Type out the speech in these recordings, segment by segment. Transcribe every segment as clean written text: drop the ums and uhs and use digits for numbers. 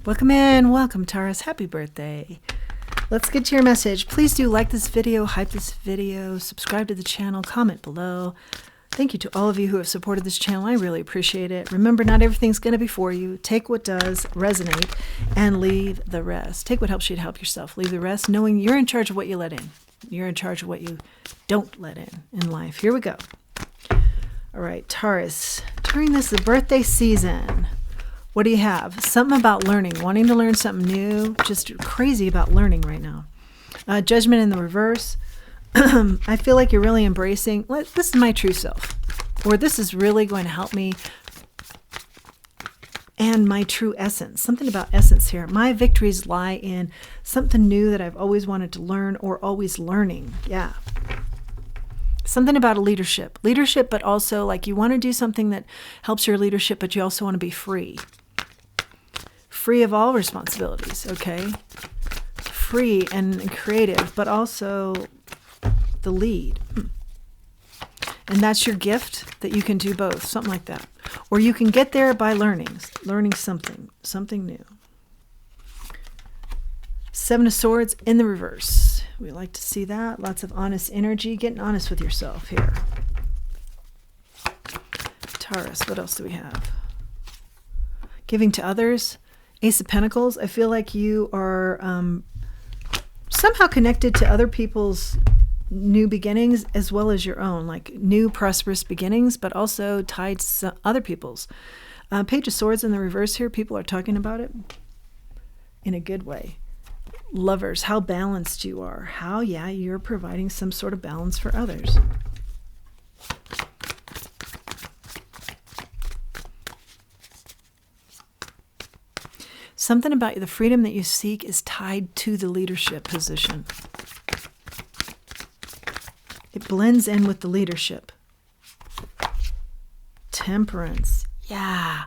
Welcome in. Welcome, Taurus. Happy birthday. Let's get to your message. Please do like this video, hype this video, subscribe to the channel, comment below. Thank you to all of you who have supported this channel. I really appreciate it. Remember, not everything's going to be for you. Take what does resonate and leave the rest. Take what helps you to help yourself. Leave the rest, knowing you're in charge of what you let in. You're in charge of what you don't let in life. Here we go. All right, Taurus. During this birthday season, what do you have? Something about learning, wanting to learn something new, just crazy about learning right now. Judgment in the reverse. I feel like you're really embracing, this is my true self, or this is really going to help me and my true essence. Something about essence here. My victories lie in something new that I've always wanted to learn or always learning. Yeah. Something about a leadership, but also like you want to do something that helps your leadership, but you also want to be free. Free of all responsibilities, okay? Free and creative, but also the lead. And that's your gift, that you can do both, something like that. Or you can get there by learning something new. Seven of Swords in the reverse. We like to see that. Lots of honest energy, getting honest with yourself here. Taurus, what else do we have? Giving to others. Ace of Pentacles. I feel like you are somehow connected to other people's new beginnings as well as your own, like new prosperous beginnings, but also tied to other people's. Page of Swords in the reverse here. People are talking about it in a good way. Lovers, how balanced you are. How, yeah, you're providing some sort of balance for others. Something about the freedom that you seek is tied to the leadership position. It blends in with the leadership. Temperance. Yeah.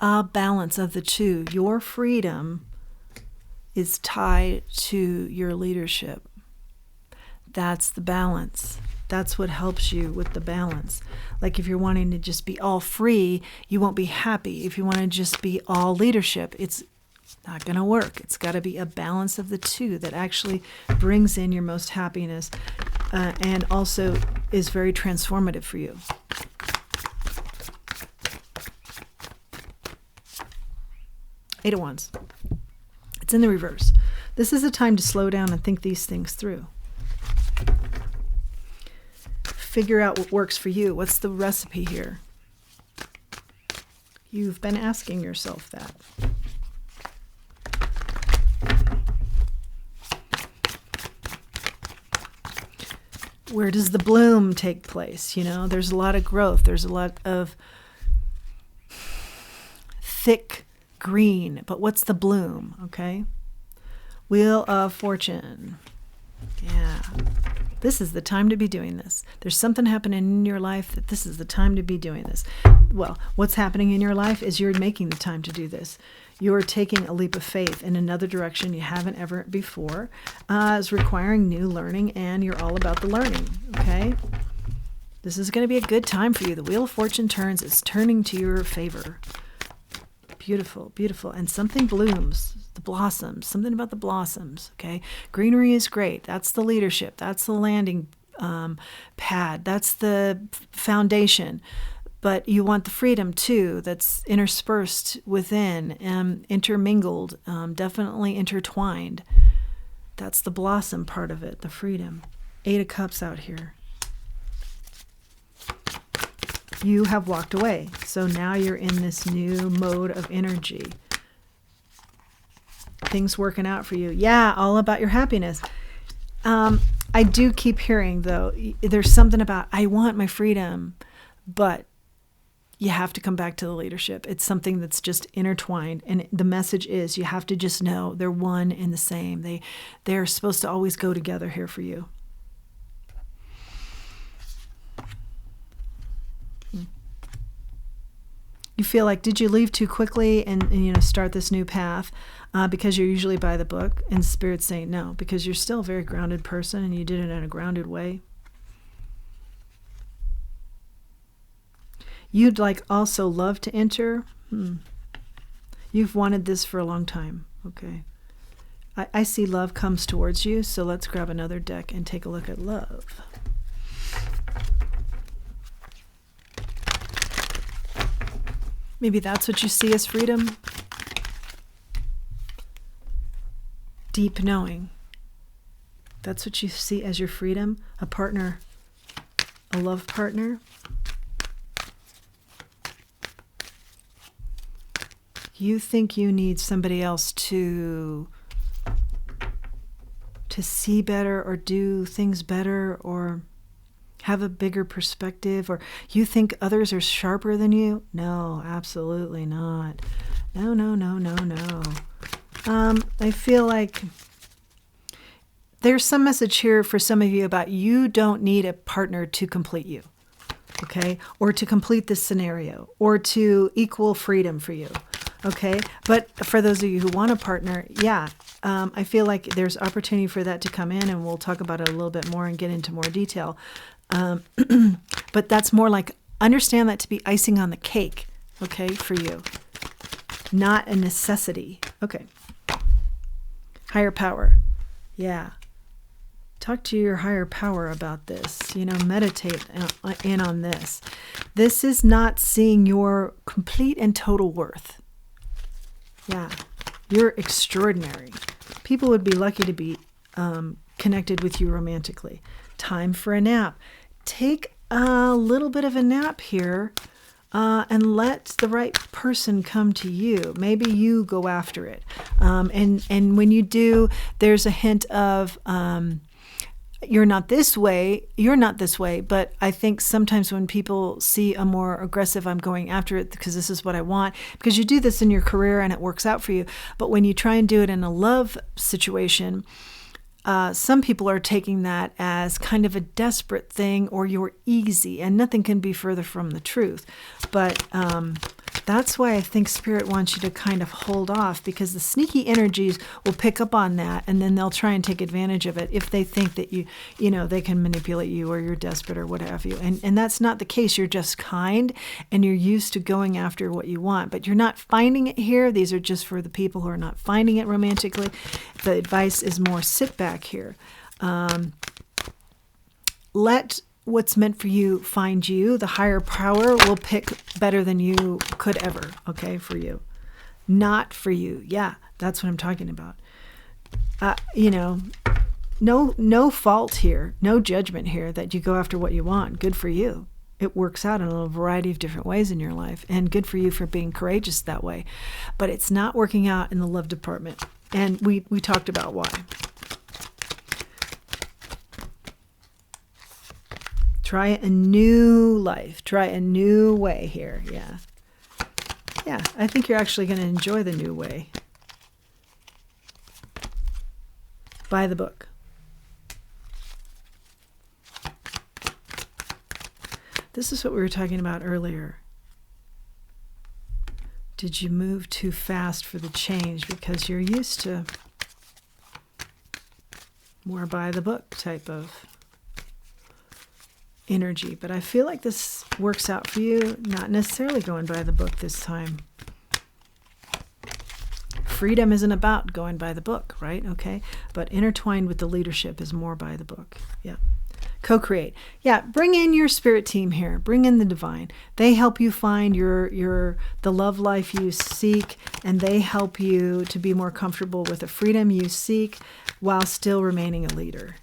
A balance of the two. Your freedom is tied to your leadership. That's the balance. That's what helps you with the balance. Like if you're wanting to just be all free, you won't be happy. If you want to just be all leadership, it's not going to work. It's got to be a balance of the two that actually brings in your most happiness and also is very transformative for you. Eight of Wands. It's in the reverse. This is a time to slow down and think these things through. Figure out what works for you. What's the recipe here? You've been asking yourself that. Where does the bloom take place? You know, there's a lot of growth. There's a lot of thick green, but what's the bloom? Okay. Wheel of Fortune. Yeah. This is the time to be doing this. There's something happening in your life that this is the time to be doing this. Well, what's happening in your life is you're making the time to do this. You're taking a leap of faith in another direction you haven't ever before. It's requiring new learning, and you're all about the learning, okay? This is going to be a good time for you. The Wheel of Fortune turns. It's turning to your favor. Beautiful, beautiful. And something blooms, the blossoms, something about the blossoms, okay? Greenery is great. That's the leadership. That's the landing pad. That's the foundation. But you want the freedom, too, that's interspersed within, intermingled, definitely intertwined. That's the blossom part of it, the freedom. Eight of Cups out here. You have walked away. So now you're in this new mode of energy. Things working out for you. Yeah, all about your happiness. I do keep hearing, though, there's something about, I want my freedom, but you have to come back to the leadership. It's something that's just intertwined. And the message is you have to just know they're one and the same. They're supposed to always go together here for you. You feel like, did you leave too quickly and start this new path because you're usually by the book? And Spirit's saying no, because you're still a very grounded person and you did it in a grounded way. You'd like also love to enter. You've wanted this for a long time. Okay. I see love comes towards you, so let's grab another deck and take a look at love. Maybe that's what you see as freedom. Deep knowing. That's what you see as your freedom. A partner, a love partner. You think you need somebody else to see better or do things better or have a bigger perspective, or you think others are sharper than you? No, absolutely not. No, no, no, no, no. I feel like there's some message here for some of you about you don't need a partner to complete you, okay? Or to complete this scenario, or to equal freedom for you, okay? But for those of you who want a partner, yeah, I feel like there's opportunity for that to come in, and we'll talk about it a little bit more and get into more detail. But that's more like, understand that to be icing on the cake, okay, for you, not a necessity. Okay. Higher power. Yeah. Talk to your higher power about this. Meditate in on this. This is not seeing your complete and total worth. Yeah. You're extraordinary. People would be lucky to be connected with you romantically. Time for a nap. Take a little bit of a nap here and let the right person come to you. Maybe you go after it. And when you do, there's a hint of you're not this way, but I think sometimes when people see a more aggressive, I'm going after it because this is what I want, because you do this in your career and it works out for you. But when you try and do it in a love situation, some people are taking that as kind of a desperate thing, or you're easy, and nothing can be further from the truth. But that's why I think Spirit wants you to kind of hold off, because the sneaky energies will pick up on that, and then they'll try and take advantage of it if they think that they can manipulate you, or you're desperate, or what have you. And that's not the case. You're just kind, and you're used to going after what you want, but you're not finding it here. These are just for the people who are not finding it romantically. The advice is more sit back here. Let what's meant for you find you. The higher power will pick better than you could ever, okay, for you. Not for you. Yeah, that's what I'm talking about. No fault here, no judgment here that you go after what you want. Good for you. It works out in a variety of different ways in your life, and good for you for being courageous that way. But it's not working out in the love department. And we talked about why. Try a new life. Try a new way here. Yeah. Yeah, I think you're actually going to enjoy the new way. Buy the book. This is what we were talking about earlier. Did you move too fast for the change because you're used to more by the book type of energy? But I feel like this works out for you, not necessarily going by the book this time. Freedom isn't about going by the book, right? Okay. But intertwined with the leadership is more by the book. Yeah. Co-create. Yeah, bring in your spirit team here. Bring in the divine. They help you find the love life you seek, and they help you to be more comfortable with the freedom you seek while still remaining a leader.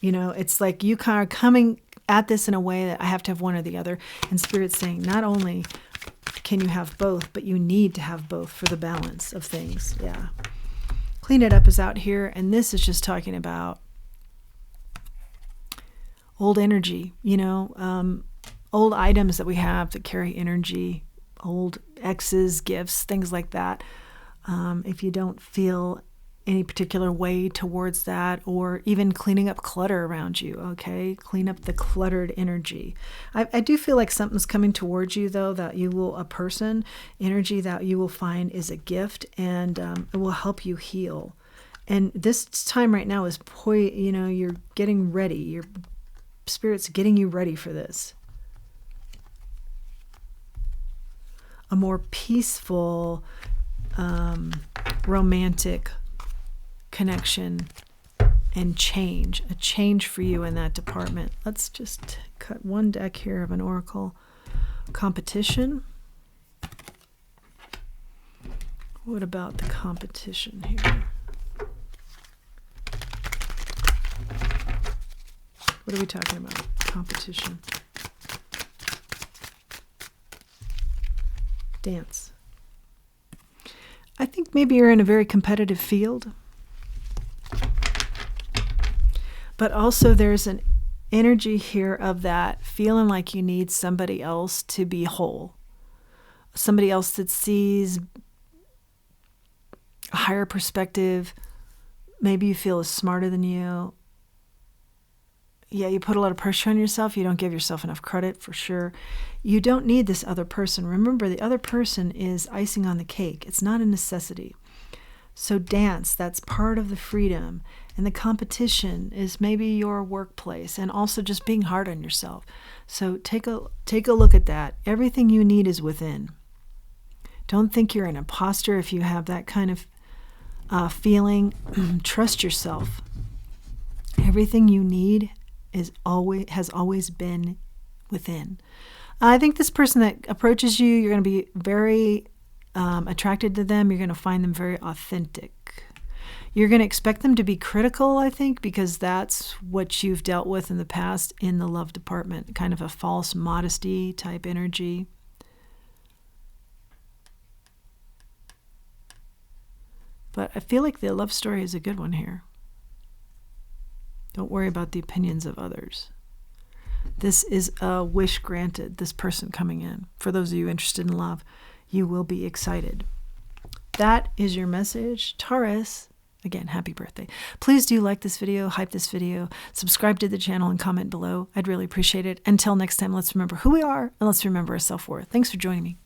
It's like you kind of coming at this in a way that I have to have one or the other, and Spirit's saying not only can you have both, but you need to have both for the balance of things. Yeah. Clean It Up is out here, and this is just talking about old energy, old items that we have that carry energy, old exes, gifts, things like that. If you don't feel any particular way towards that, or even cleaning up clutter around you, okay? Clean up the cluttered energy. I do feel like something's coming towards you, though, that a person, energy that you will find is a gift, and it will help you heal. And this time right now is, you're getting ready. Your Spirit's getting you ready for this. A more peaceful romantic connection and change, a change for you in that department. Let's just cut one deck here of an oracle. Competition. What about the competition here? What are we talking about? Competition. Dance. I think maybe you're in a very competitive field. But also there's an energy here of that feeling like you need somebody else to be whole. Somebody else that sees a higher perspective. Maybe you feel is smarter than you. Yeah, you put a lot of pressure on yourself. You don't give yourself enough credit, for sure. You don't need this other person. Remember, the other person is icing on the cake. It's not a necessity. So dance, that's part of the freedom. And the competition is maybe your workplace, and also just being hard on yourself. So take a look at that. Everything you need is within. Don't think you're an imposter if you have that kind of feeling. Trust yourself. Everything you need has always been within. I think this person that approaches you, you're going to be very attracted to them. You're going to find them very authentic. You're going to expect them to be critical, I think, because that's what you've dealt with in the past in the love department, kind of a false modesty type energy. But I feel like the love story is a good one here. Don't worry about the opinions of others. This is a wish granted, this person coming in. For those of you interested in love, you will be excited. That is your message. Taurus, again, happy birthday. Please do like this video, hype this video, subscribe to the channel, and comment below. I'd really appreciate it. Until next time, let's remember who we are, and let's remember our self-worth. Thanks for joining me.